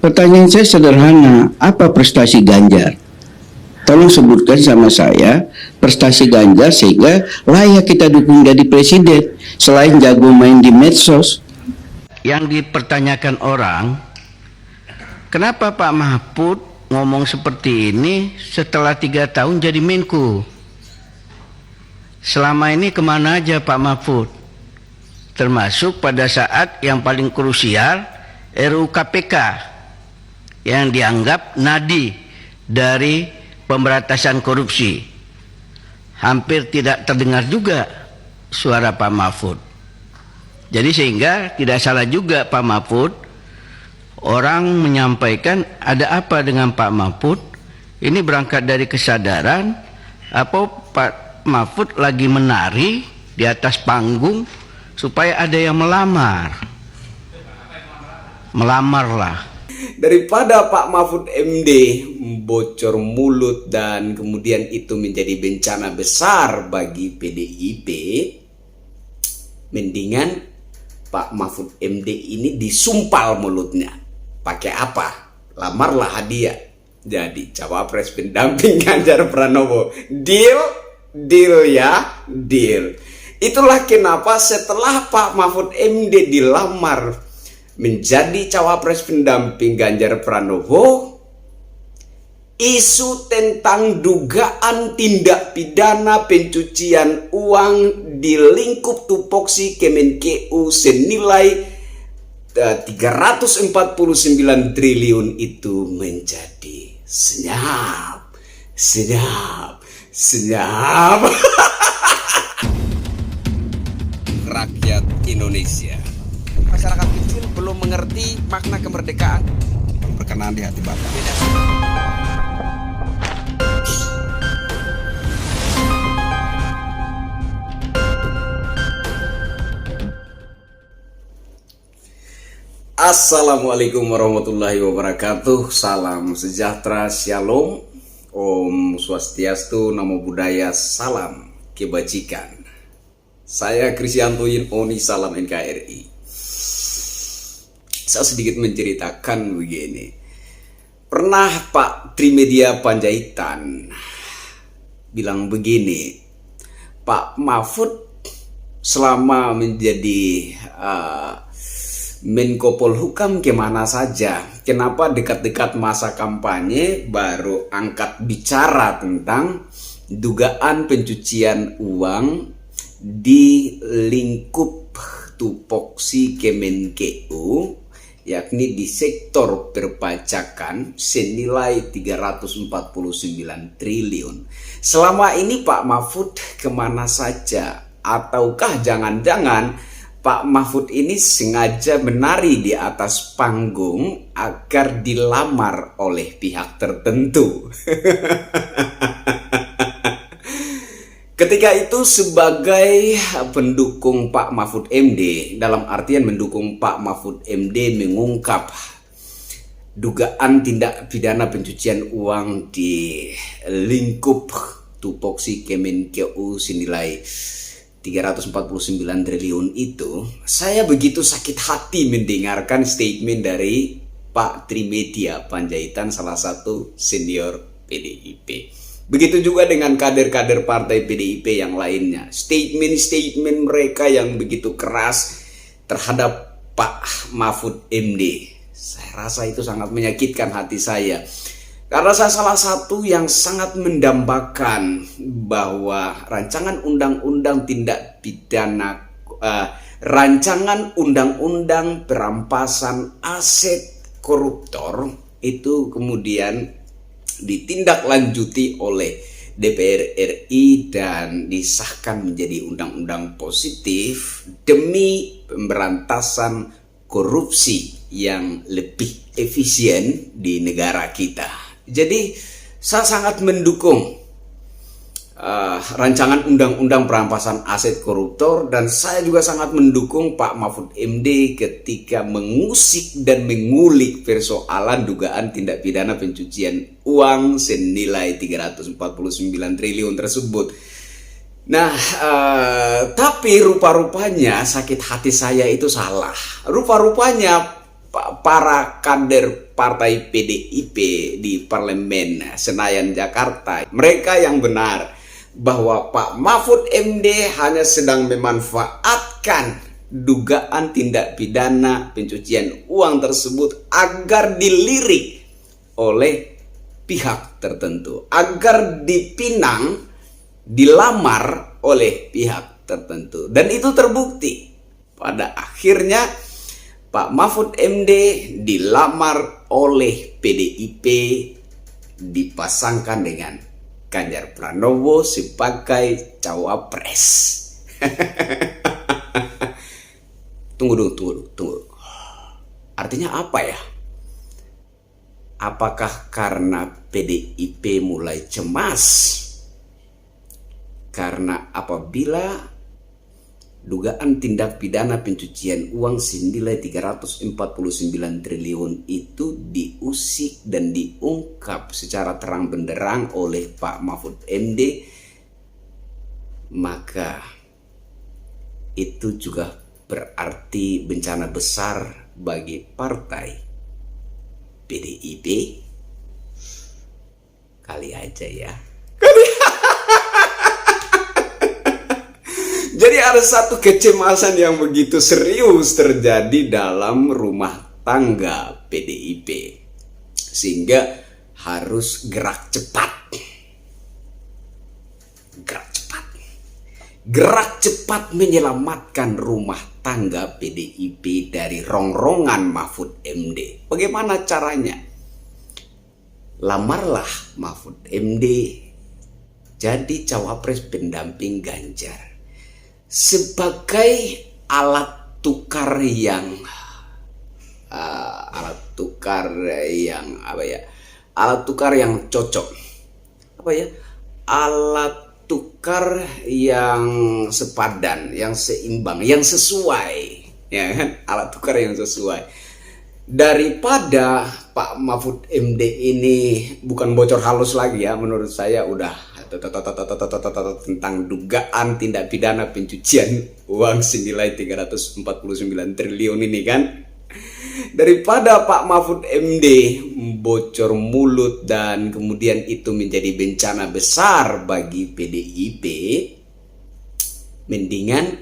Pertanyaan saya sederhana, apa prestasi Ganjar? Tolong sebutkan sama saya prestasi Ganjar sehingga layak kita dukung jadi presiden selain jago main di medsos. Yang dipertanyakan orang, kenapa Pak Mahfud ngomong seperti ini setelah 3 tahun jadi Menko? Selama ini kemana aja Pak Mahfud? Termasuk pada saat yang paling krusial RUU KPK yang dianggap nadi dari pemberantasan korupsi. Hampir tidak terdengar juga suara Pak Mahfud. Jadi sehingga tidak salah juga Pak Mahfud. Orang menyampaikan ada apa dengan Pak Mahfud? Ini berangkat dari kesadaran apa Pak Mahfud lagi menari di atas panggung supaya ada yang melamar. Melamarlah. Daripada Pak Mahfud MD bocor mulut dan kemudian itu menjadi bencana besar bagi PDIP, mendingan Pak Mahfud MD ini disumpal mulutnya. Pakai apa? Lamarlah hadiah jadi cawapres pendamping Ganjar Pranowo. Deal? Deal ya? Deal. Itulah kenapa setelah Pak Mahfud MD dilamar menjadi cawapres pendamping Ganjar Pranowo, isu tentang dugaan tindak pidana pencucian uang di lingkup tupoksi Kemenkeu senilai 349 triliun itu menjadi senyap. Rakyat Indonesia, masyarakat kecil belum mengerti makna kemerdekaan. Berkenan di hati Bapak. Assalamualaikum warahmatullahi wabarakatuh. Salam sejahtera, shalom, Om Swastiastu, Namo Buddhaya, salam kebajikan. Saya Krisyanto Oni, salam NKRI. Saya sedikit menceritakan begini. Pernah Pak Trimedia Panjaitan bilang begini, Pak Mahfud selama menjadi Menko Polhukam kemana saja? Kenapa dekat-dekat masa kampanye baru angkat bicara tentang dugaan pencucian uang di lingkup tupoksi Kemenkeu, yakni di sektor perpajakan senilai 349 triliun. Selama ini Pak Mahfud kemana saja? Ataukah jangan-jangan Pak Mahfud ini sengaja menari di atas panggung agar dilamar oleh pihak tertentu? Ketika itu sebagai pendukung Pak Mahfud MD, dalam artian mendukung Pak Mahfud MD mengungkap dugaan tindak pidana pencucian uang di lingkup tupoksi Kemenkeu senilai 349 triliun itu, saya begitu sakit hati mendengarkan statement dari Pak Trimedia Panjaitan, salah satu senior PDIP. Begitu juga dengan kader-kader partai PDIP yang lainnya. Statement-statement mereka yang begitu keras terhadap Pak Mahfud MD. Saya rasa itu sangat menyakitkan hati saya. Karena saya salah satu yang sangat mendambakan bahwa rancangan undang-undang tindak pidana, rancangan undang-undang perampasan aset koruptor itu kemudian ditindaklanjuti oleh DPR RI dan disahkan menjadi undang-undang positif demi pemberantasan korupsi yang lebih efisien di negara kita. Jadi saya sangat mendukung rancangan undang-undang perampasan aset koruptor, dan saya juga sangat mendukung Pak Mahfud MD ketika mengusik dan mengulik persoalan dugaan tindak pidana pencucian uang senilai 349 triliun tersebut. Nah, tapi rupa-rupanya sakit hati saya itu salah. Rupa-rupanya para kader partai PDIP di Parlemen Senayan Jakarta, mereka yang benar bahwa Pak Mahfud MD hanya sedang memanfaatkan dugaan tindak pidana pencucian uang tersebut agar dilirik oleh pihak tertentu, agar dipinang, dilamar oleh pihak tertentu. Dan itu terbukti. Pada akhirnya Pak Mahfud MD dilamar oleh PDIP, dipasangkan dengan Ganjar Pranowo sebagai cawapres. Tunggu. Artinya apa ya? Apakah karena PDIP mulai cemas? Karena apabila dugaan tindak pidana pencucian uang senilai 349 triliun itu diusik dan diungkap secara terang benderang oleh Pak Mahfud MD, maka itu juga berarti bencana besar bagi partai PDIP. Kali aja ya. Jadi ada satu kecemasan yang begitu serius terjadi dalam rumah tangga PDIP, sehingga harus gerak cepat. Gerak cepat menyelamatkan rumah tangga PDIP dari rongrongan Mahfud MD. Bagaimana caranya? Lamarlah Mahfud MD jadi cawapres pendamping Ganjar sebagai alat tukar yang cocok, alat tukar yang sepadan, yang seimbang, yang sesuai, ya kan? Alat tukar yang sesuai. Daripada Pak Mahfud MD ini bukan bocor halus lagi ya, menurut saya udah tentang dugaan tindak pidana pencucian uang senilai 349 triliun ini kan. Daripada Pak Mahfud MD bocor mulut dan kemudian itu menjadi bencana besar bagi PDIP, mendingan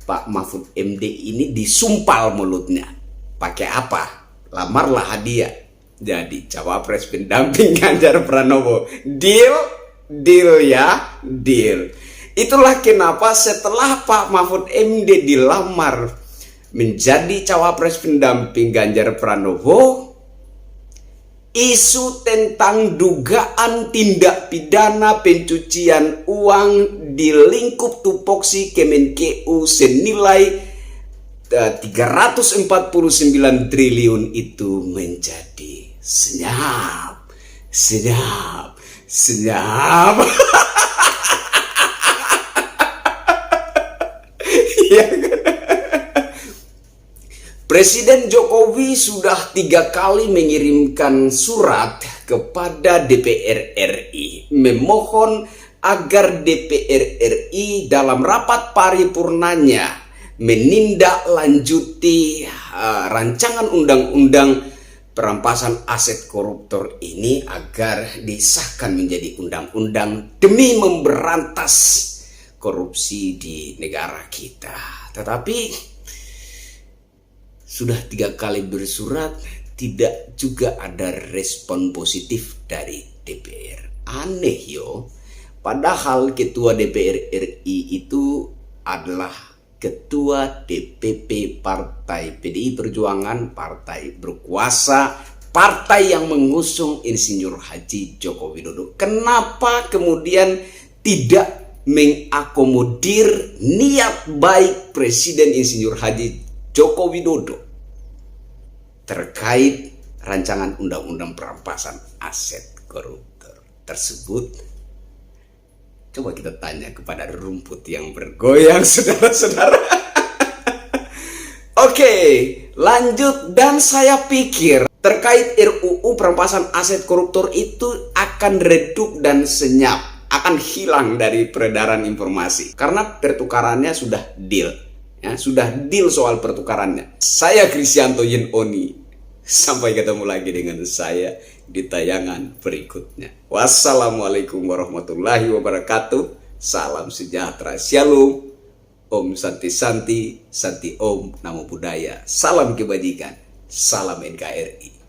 Pak Mahfud MD ini disumpal mulutnya. Pakai apa? Lamarlah hadiah jadi cawapres pendamping Ganjar Pranowo. Deal ya, deal. Itulah kenapa setelah Pak Mahfud MD dilamar menjadi cawapres pendamping Ganjar Pranowo, isu tentang dugaan tindak pidana pencucian uang di lingkup tupoksi Kemenkeu senilai 349 triliun itu menjadi senyap. Ya kan? Presiden Jokowi sudah 3 kali mengirimkan surat kepada DPR RI memohon agar DPR RI dalam rapat paripurnanya menindaklanjuti rancangan undang-undang perampasan aset koruptor ini agar disahkan menjadi undang-undang demi memberantas korupsi di negara kita. Tetapi sudah 3 kali bersurat, tidak juga ada respon positif dari DPR. Aneh yo. Padahal ketua DPR RI itu adalah ketua DPP Partai PDI Perjuangan, partai berkuasa, partai yang mengusung Insinyur Haji Joko Widodo. Kenapa kemudian tidak mengakomodir niat baik Presiden Insinyur Haji Joko Widodo terkait rancangan undang-undang perampasan aset koruptor tersebut? Coba kita tanya kepada rumput yang bergoyang, saudara-saudara. Oke, lanjut. Dan saya pikir terkait RUU perampasan aset koruptor itu akan redup dan senyap, akan hilang dari peredaran informasi karena pertukarannya sudah deal. Ya, sudah deal soal pertukarannya. Saya Kristianto Yen Oni Sampai ketemu lagi dengan saya di tayangan berikutnya. Wassalamualaikum warahmatullahi wabarakatuh. Salam sejahtera, shalom, Om Santi Santi, Santi Om, Namo Buddhaya, salam kebajikan, salam NKRI.